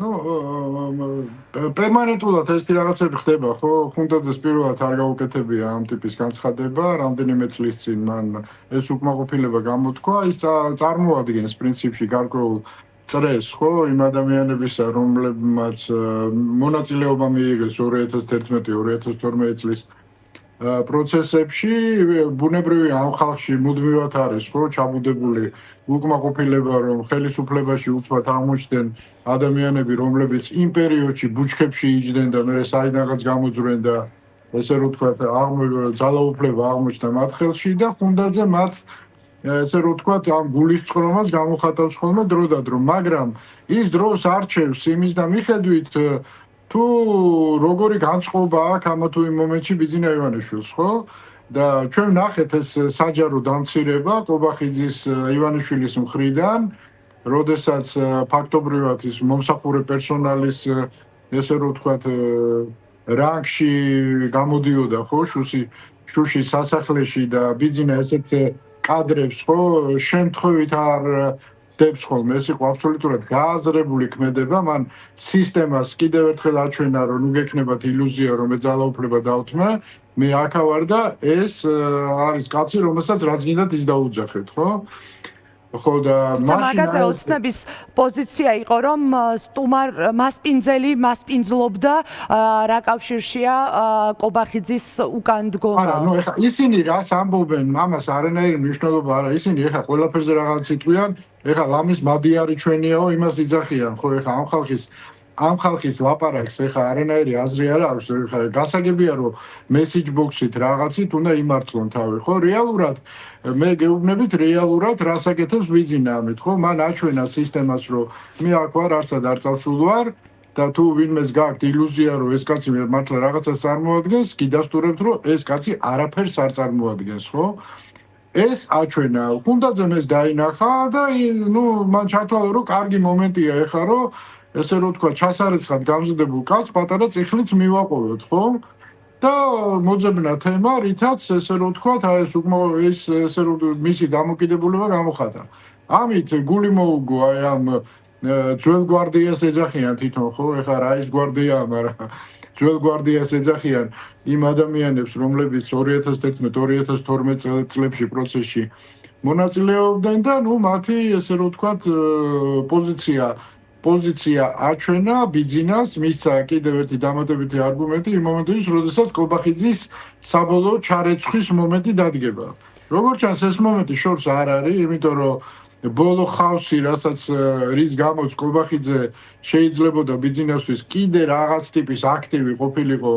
ნუ პერმანენტულად ესეთი რაღაცები ხდება, ხო? ხუნდაძეს პირველად არ გაუკეთებია ამ ტიპის განცხადება, რამდენიმე წლის წინ მან ეს უკმაყოფილება გამოთქვა, ის წარმოადგენს პრინციპში გარკვეულ წრეს, ხო, იმ ადამიანებისა, რომლებმაც მონაწილეობა მიიღეს 2011-2012 წლის პროცესებში, ბუნებრივია ამ ხალხში მუდმივად არის, ხო, ჩაბუდებული უკმაყოფილება, რომ ხელისუფლებაში უცბად აღმოჩნდნენ ადამიანები, რომლებიც იმ პერიოდში ბუჩქებში იჯდნენ და მე საიდანღაც გამოძვრენ და ესე რომ ვთქვათ, ძალაუფლება აღმოჩნდა მათ ხელში და ხუნდაძე მათ ესე რომ ვთქვათ, ამ გულისწყრომას გამოხატავს ხოლმე დროდადრო, მაგრამ ის დროს არჩევს იმის და მიხედვით თუ როგორი განწყობა აქვს ამა თუ იმ მომენტში ბიძინა ივანიშვილს, ხო? და ჩვენ ვნახეთ ეს საჯარო დამცირება ყობახიძის ივანიშვილის მხრიდან, როდესაც ფაქტობრივად ის მომსახურე პერსონალის ესე რომ ვთქვათ რანგში გამოდიოდა, ხო, შუშის სასახლეში და ბიძინა ესეთ კადრებს, ხო, შემთხვევით არ დებს ხოლმე, ეს იყო აბსოლუტურად გააზრებული ქმედება, მან სისტემას კიდევ ერთხელ აჩვენა, რომ ნუ გექნებათ ილუზია, რომ ეძალაუფლება დავთმე, მე აქა ვარ და ეს არის კაცი, რომელსაც რაც გინდათ ის დაუძახეთ, ხო? ხო და მაგაზე ოცნების პოზიცია იყო, რომ სტუმარ მასპინძლობდა რა კავშირშია ყობახიძის უკან დგომა. არა, ნუ ეხა ისინი რას ამბობენ, ამას არანაირი მნიშვნელობა არა, ისინი ეხა ყველაფერზე რაღაც იტყვიან, ეხა ლამის მადიარი ჩვენიაო, იმას იძახიან, ხო, ეხა ამ ხალხის ლაპარაკს ეხა არანაირი აზრი არ აქვს, ეხა გასაგებია რომ მესიჯ ბოქსით რაღაცით უნდა იმართლონ თავი, ხო? რეალურად მე გეუბნებით რეალურად რას აკეთებს ბიძინა ამით, ხო? მან აჩვენა სისტემას, რომ მე აქ ვარ, არსად არ წავსულ ვარ და თუ ვინმეს გაქვთ ილუზია, რომ ეს კაცი მართლა რაღაცას წარმოადგენს, გიდასტურებთ, რომ ეს კაცი არაფერს არ წარმოადგენს, ხო? ეს აჩვენა, ხუნდაძემ ეს დაინახა და ნუ მან ჩათვალა, რომ კარგი მომენტია ეხა, რომ ესე რომ ვთქვა, ჩასარეცხად გამზრდებულ კაცს პატარა წიხლიც მივაყოლოთ, ხო? და მოძებნა თემა, რითაც ესე რომ ვთქვათ, აი ეს ესე რომ მისი დამოკიდებულება გამოხატა. ამით გული მოუგო აი ამ ძველ გვარდიას ეძახიან თვითონ, ხო? ეხლა რა ის გვარდიაა, მაგრამ ძველ გვარდიას ეძახიან იმ ადამიანებს, რომლებიც 2011-2012 წლებში პროცესში მონაწილეობდნენ და ნუ მათი ესე რომ ვთქვათ პოზიცია აჩვენა ბიძინას, მისცა კიდევ ერთი დამატებითი არგუმენტი იმ მომენტში, როდესაც ყობახიძის საბოლოო ჩარეცხვის მომენტი დადგება. როგორც ჩანს, ეს მომენტი შორს არ არის, იმიტომ რომ ბოლო ხავსი, რასაც რის გამოც ყობახიძე შეიძლებოდა ბიძინასთვის კიდე რაღაც ტიპის აქტივი ყოფილიყო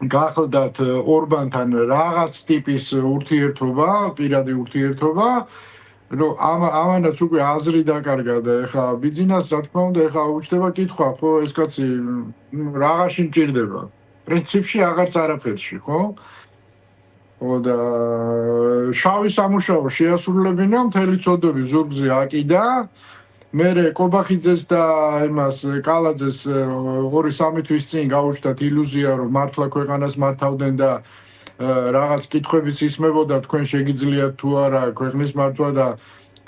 გახლდათ ორბანთან რაღაც ტიპის ურთიერთობა, პირადი ურთიერთობა, რომ ამანაც უკვე აზრი დაკარგა და ეხა ბიძინას რა თქმა უნდა ეხა უჩნდება კითხვა, ხო, ეს კაცი რაღაცში მჭირდება. პრინციპში აღარც არაფერში, ხო? ხო და შავი სამუშაო შეასრულებინა მთელი წოდები ზურგზე აკიდა. მერე ყობახიძეს და იმას კალაძეს 2-3 თვის წინ გაუჩნდათ ილუზია, რომ მართლა ქვეყანას მართავდნენ და რაღაც კითხვებიც ისმებოდა, თქვენ შეგიძლიათ თუ არა ქვეყნის მართვა და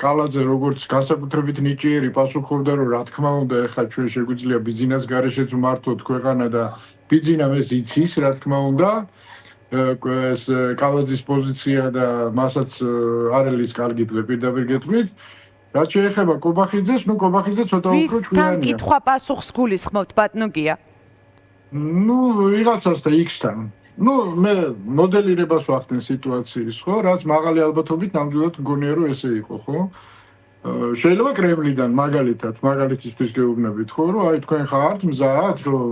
კალაძე როგორც განსაკუთრებით ნიჭიერი პასუხობდა, რომ რა თქმა უნდა ეხლა ჩვენ შეგვიძლია ბიძინას გარეშეც ვმართოთ ქვეყანა და ბიძინა ეს იცის, რა თქმა უნდა. ეს კალაძის პოზიცია და მასაც არის კარგი პირდაპირ გეტყვით. რაც შეეხება ყობახიძეს, ნუ ყობახიძე ცოტა უფრო ჭკვიანია. ვისთან კითხვა პასუხს გულისხმობთ, ბატონო გია? ნუ ვიღაცას და იქსთან. ნუ მე მოდელირებას ვახდენ სიტუაციის, ხო? რაც მაღალი ალბათობით ნამდვილად მგონია, რომ ესე იყო, ხო? შეიძლება კრემლიდან მაგალითისთვის გეუბნებით, ხო, რომ აი თქვენ ხართ მზად, რომ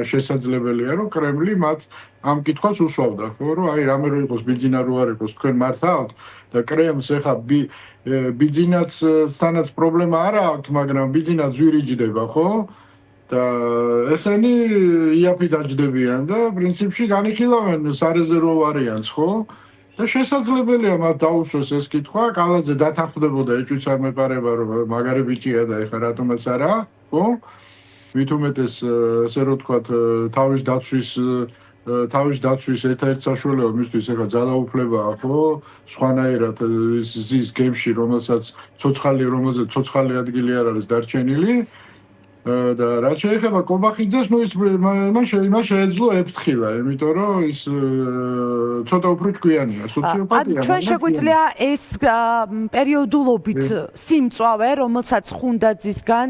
შესაძლებელია, რომ კრემლი მათ ამ კითხვას უსვავდა, ხო, რომ აი რამე რო იყოს ბიძინა რო არ იყოს, თქვენ მართავთ და კრემლს ეხა ბიძინაცთანაც პრობლემა არ აქვს, მაგრამ ბიძინა ძვირიჯდება, ხო? და ესენი იაფი დაჯდებიან და პრინციპში განიხილავენ სარეზერვო ვარიანტს, ხო? და შესაძლებელია მათ დაუსვეს ეს კითხვა, კალაძე დათანხმდებოდა ეჭვიც არ მეპარება, რომ მაგარი ბიჭია და ეხლა რატომაც არა, ხო? მით უმეტეს ესე რომ ვთქვათ, თავის დაცვის ერთ-ერთი საშუალება მისთვის ეხლა ძალაუფლებაა, ხო? სხვანაირად ზის გემში, რომელსაც ცოცხალი ადგილი არ არის დარჩენილი. და რაც შეეხება კობახიძეს, ნუ ის მან შეეძლო ეფრთხილა, იმიტომ რომ ის ცოტა უფრო ჭკვიანია, სოციოპათია. ანუ ჩვენ შეგვიძლია ეს პერიოდულობით სიმწვავე, რომელსაც ხუნდაძისგან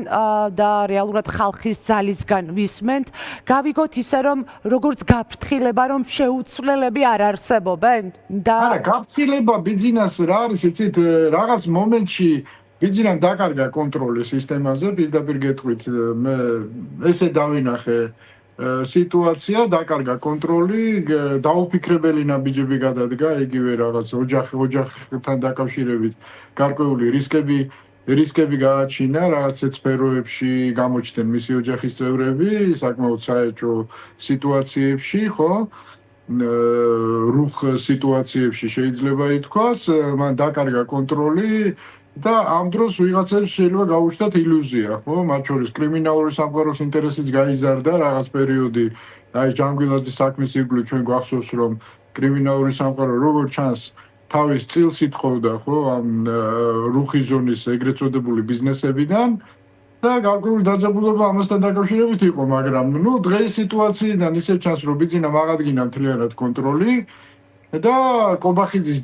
და რეალურად ხალხის ძალისგან ვისმენთ, გავიგოთ ისე რომ როგორც გაფრთხილება, რომ შეუცვლელები არ არსებობენ და არა, გაფრთხილება ბიძინას რა არის, იცით, რაღაც მომენტში ბიძინამ დაკარგა კონტროლი სისტემაზე, პირდაპირ გეტყვით, მე ესე დავინახე სიტუაცია, დაკარგა კონტროლი, დაუფიქრებელი ნაბიჯები გადადგა, იგივე რაღაც ოჯახთან დაკავშირებით გარკვეული რისკები გააჩინა, რაღაც სფეროებში გამოჩნდნენ მისი ოჯახის წევრები, საკმაოდ საეჭვო სიტუაციებში, ხო? რუხ სიტუაციებში შეიძლება ითქვას, მან დაკარგა კონტროლი და ამ დროს ვიღაცებს შეიძლება გაუჩნდათ ილუზია, ხო? მათ შორის კრიმინალური სამყაროს ინტერესიც გაიზარდა რაღაც პერიოდი, აი ჯანგვილაძის საქმის ირგვლივ ჩვენ გვახსოვს, რომ კრიმინალური სამყარო როგორ ჩანს თავის წილს ითხოვდა, ხო, ამ რუხი ზონის ეგრეთ წოდებული ბიზნესებიდან და გარკვეული დაძაბულობა ამასთან დაკავშირებით იყო, მაგრამ ნუ დღეს სიტუაციიდან ისე ჩანს, რომ ბიძინამ აღადგინა მთლიანად კონტროლი და კობახიძის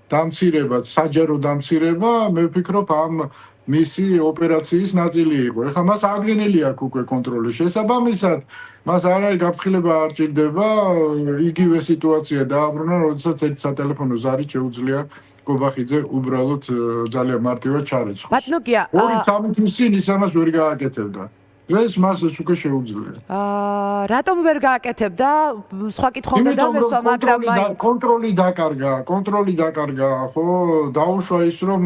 დამცირებაც, საჯარო დამცირება, მე ვფიქრობ, ამ მისი ოპერაციის ნაწილი იყო. ეხლა მას აღდგენილი აქვს უკვე კონტროლი. შესაბამისად, მას არ არის გაფრთხილება არ ჭირდება, იგივე სიტუაცია დააბრუნა, როდესაც ერთ სატელეფონო ზარით შეუძლია კობახიძე უბრალოდ ძალიან მარტივად ჩარეცხოს. ბატონო გია, 2-3 თვის წინ ის ამას ვერ გააკეთებდა. დღეს მას ეს უკვე შეუძლია. რატომ ვერ გააკეთებდა? სხვა კითხავდა და მესვა, მაგრამ მაინც კონტროლი დაკარგა, ხო? დაუშვა ის, რომ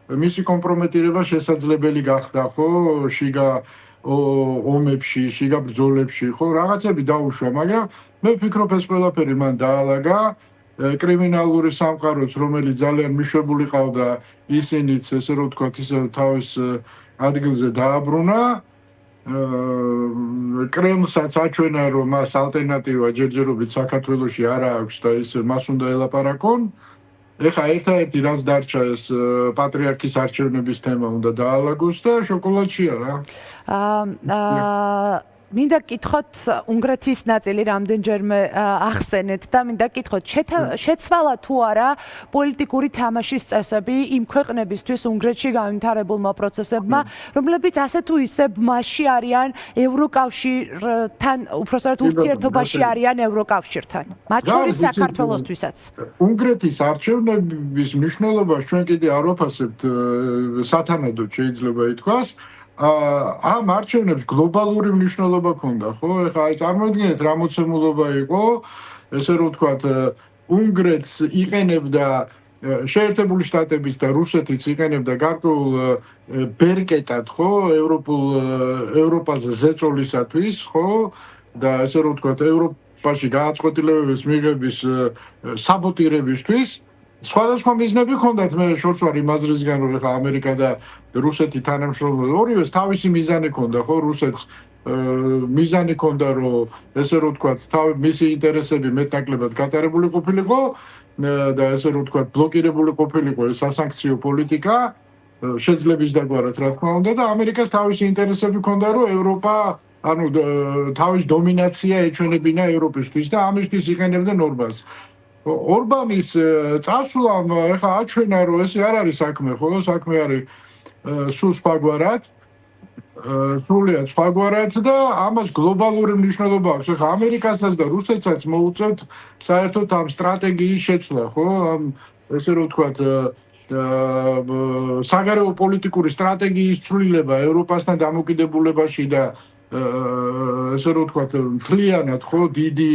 მისი კომპრომეტირება შესაძლებელი გახდა, ხო? შიგა ომებში, შიგა ბრძოლებში, ხო? რაღაცები დაუშვა, მაგრამ მე ვფიქრობ ეს ყველაფერი მან დაალაგა. კრიმინალური სამყაროც, რომელიც ძალიან მიშვებული ყავდა, ისინიც, ესე რომ ვთქვათ, ისე თავის ადგილზე დააბრუნა. კრემლსაც აჩვენა, რომ მას ალტერნატივა ჯერჯერობით საქართველოში არ აქვს და ის მას უნდა ელაპარაკონ. ეხლა ერთადერთი რაც დარჩა ეს პატრიარქის არჩევნების თემა უნდა დაალაგოს და შოკოლადშია რა. მინდა გკითხოთ უნგრეთის ნაწილი რამდენჯერმე ახსენეთ და მინდა გკითხოთ შეცვალა თუ არა პოლიტიკური თამაშის წესები იმ ქვეყნებისთვის უნგრეთში განვითარებულმა პროცესებმა, რომლებიც ასე თუ ისე ბმაში არიან ევროკავშირთან, უпростоრად ურთიერთობაში არიან ევროკავშირთან. მათ შორის საქართველოსთვისაც. უნგრეთის არჩევნების მნიშვნელობას ჩვენ კიდე არ ვაფასებთ სათანადოდ შეიძლება ითქვას. ამ არჩევნებს გლობალური მნიშვნელობა ჰქონდა, ხო? ეხლა აი წარმოიდგინეთ რა მოცემულობა იყო, ესე რომ ვთქვათ, უნგრეთს იყენებდა შეერთებული შტატების და რუსეთიც იყენებდა გარკვეულ ბერკეტად, ხო, ევროპაზე ზეწოლისათვის, ხო? და ესე რომ ვთქვათ, ევროპაში გააწყვეტილებების მიღების საბოტირებისთვის სხვადასხვა მიზნები ჰქონდათ, მე შორს ვარ იმ აზრისგან, რომ ეხლა ამერიკა და რუსეთი თანამშრომლობენ, ორივეს თავისი მიზანი ჰქონდა, ხო, რუსეთს მიზანი ჰქონდა, რომ ესე რომ ვთქვათ, მისი ინტერესები მეტნაკლებად გატარებული ყოფილიყო და ესე რომ ვთქვათ, ბლოკირებული ყოფილიყო სასანქციო პოლიტიკა, შეძლების დაგვარად, რა თქმა უნდა, და ამერიკას თავისი ინტერესები ჰქონდა, რომ ევროპა, ანუ თავის დომინაცია ეჩვენებინა ევროპისთვის და ამისთვის იყენებდა ნორმას. ორბანის წასვლამ ეხლა აჩვენა, რომ ესე არ არის საქმე, ხო? საქმე არის სულ სხვაგვარად, სრულიად სხვაგვარად და ამას გლობალური მნიშვნელობა აქვს. ეხლა ამერიკასაც და რუსეთსაც მოუწევთ საერთოდ ამ სტრატეგიის შეცვლა, ხო? ამ ესე რომ ვთქვათ, საგარეო პოლიტიკური სტრატეგიის ცვლილება ევროპასთან დამოკიდებულებაში და ესე რომ ვთქვათ, მთლიანად, ხო, დიდი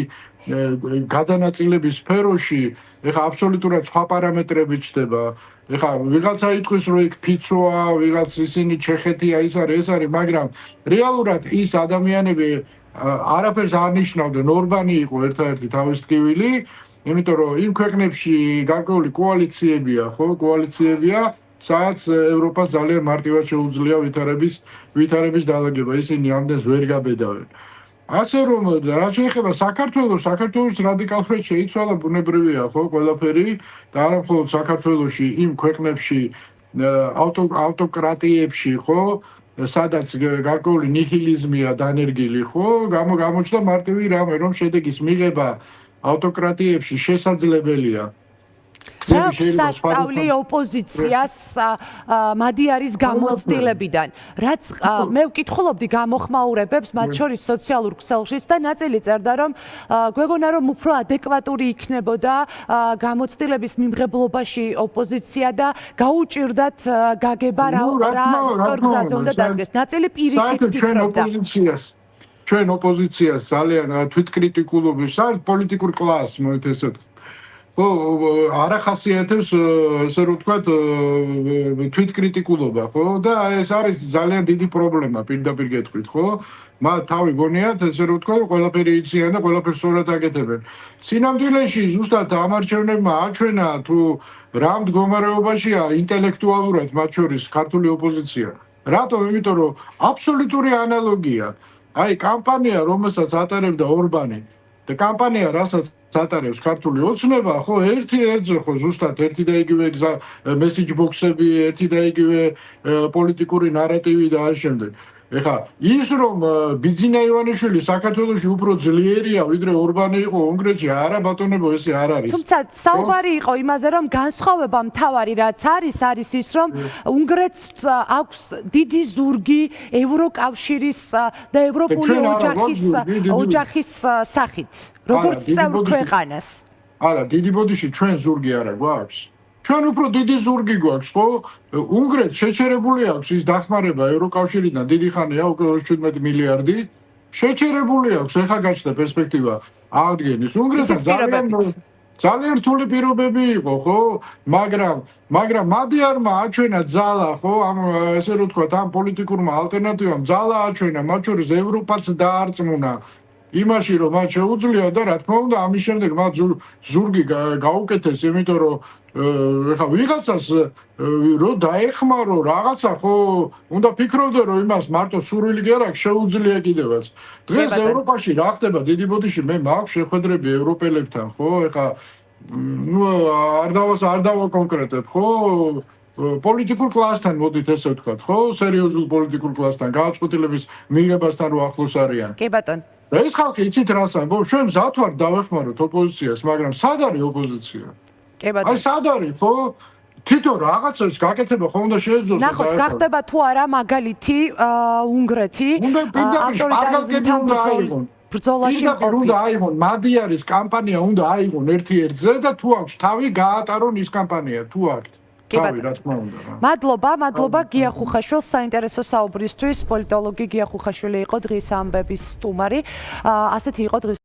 გადანაწილების სფეროში, ეხლა აბსოლუტურად სხვა პარამეტრები ჩდება. ეხლა ვიღაცა იტყვის, რომ იქ ფიცოა, ვიღაც ისინი ჩეხეთია, ის არის, მაგრამ რეალურად ის ადამიანები არაფერს არ ნიშნავდნენ. ორბანი იყო ერთადერთი თავის ტკივილი, იმიტომ რომ იმ ქვეყნებში გარკვეული კოალიციებია, ხო, სადაც ევროპას ძალიან მარტივად შეუძლია ვითარების დაალაგება. ისინი ამდენს ვერ გაბედავენ. ასე რომ რაც შეეხება საქართველოს რადიკალურად შეიცვალა ბუნებრივია, ხო, ყველაფერი და არა მხოლოდ საქართველოში, იმ ქვეყნებში, ავტოკრატიებში, ხო, სადაც გარკვეული ნიჰილიზმია დანერგილი, ხო? გამოჩნდა მარტივი რამე, რომ შედეგის მიღება ავტოკრატიებში შესაძლებელია. რა სასწავლი ოპოზიციას მადიარის გამოცდილებიდან, რაც მე ვკითხულობდი გამოხმაურებებს, მათ შორის სოციალურ ქსელშიც და ნაწილი წერდა, რომ გვეგონა რომ უფრო ადეკვატური იქნებოდა გამოცდილების მიმღებლობაში ოპოზიცია და გაუჭირდათ გაგება რა სწორ გზაზე უნდა დადგეს. ნაწილი პირიქით ფიქრობდა. ჩვენ ოპოზიციას ძალიან თვითკრიტიკულობის არ პოლიტიკურ კლასს მოეთესოთ. არ ახასიათებს ესე რომ ვთქვათ თვითკრიტიკულობა, ხო? და ეს არის ძალიან დიდი პრობლემა პირდაპირ გეტყვით, ხო? მათ თავი გონიათ ესე რომ ვთქვათ ყველაფერი იციან და ყველაფერს სწორად აკეთებენ. სინამდვილეში ზუსტად ამ არჩევნებმა აჩვენა თუ რა მდგომარეობაშია ინტელექტუალურად მათ შორის ქართული ოპოზიცია. რატომ? იმიტომ რომ აბსოლუტური ანალოგია. აი კამპანია, რომელსაც ატარებდა ორბანი და კამპანია, რასაც ატარებს ქართული ოცნება, ხო, ერთ-ერთზე ხო ზუსტად ერთი და იგივე მესიჯ ბოქსები, ერთი და იგივე პოლიტიკური ნარატივი და ამ შემდეგ. ეხლა ის რომ ბიძინა ივანიშვილი საქართველოში უფრო ძლიერია ვიდრე ორბანი იყო უნგრეთში, არა ბატონებო, ესე არ არის. თუმცა საუბარი იყო იმაზე, რომ განსხვავება მთავარი რაც არის ის, რომ უნგრეთს აქვს დიდი ზურგი ევროკავშირის და ევროპული ოჯახის სახით, როგორც წევრ ქვეყანას. არა, დიდი ბოდიში ჩვენ ზურგი არა გვაქვს. ჩვენ უფრო დიდი ზურგი გვაქვს, ხო? უნგრეთს შეჩერებული აქვს ის დახმარება ევროკავშირიდან დიდი ხანია, უკვე 17 მილიარდი. შეჩერებული აქვს, ეხლა გაჩნდა პერსპექტივა აღდგენის. უნგრეთს ძალიან რთული პირობები იყო, ხო? მაგრამ მადიარმა აჩვენა ძალა, ხო? ამ ესე რომ ვთქვათ, ამ პოლიტიკურმა ალტერნატივამ ძალა აჩვენა, მათ შორის ევროპაც დაარწმუნა. იმაში რომ მათ შეუძლია და რა თქმა უნდა ამის შემდეგ მათ ზურგი გაუკეთეს, იმიტომ რომ ეხა ვიღაცას რო დაეხმარო რაღაცა ხო უნდა ფიქრობდე რომ იმას მარტო სურვილი კი არ აქვს შეუძლია კიდევაც. დღეს ევროპაში რა ხდება დიდი ბოდიში მე მაქვს შეხვედრები ევროპელებთან, ხო? ეხა ნუ არ დავაკონკრეტებ, ხო? პოლიტიკურ კლასთან მოდით ესე ვთქვათ, ხო? სერიოზულ პოლიტიკურ კლასთან, გააჩვეთილების მიღებასთან რო ახლოს არიან. კი ბატონო. ეს ხალხი იცით რას ამბობს? ჩვენ მზად ვართ დავეხმაროთ ოპოზიციას, მაგრამ სად არის ოპოზიცია? კი ბატონო. აი სად არის, ხო? თვითონ რაღაცას გაკეთება ხომ უნდა შეეძოს. ნახოთ, გახდება თუ არა მაგალითი უნგრეთი ავტორიტარიზმთან ბრძოლაში მყოფი. უნდა აიღონ მადიარის კამპანია, უნდა აიღონ ერთ-ერთზე და თუ აქვს თავი გაატარონ ის კამპანია, თუ აქვს. მადლობა გია ხუხაშვილს საინტერესო საუბრისთვის. პოლიტოლოგი გია ხუხაშვილი იყო დღის ამბების სტუმარი. ასეთი იყო დღის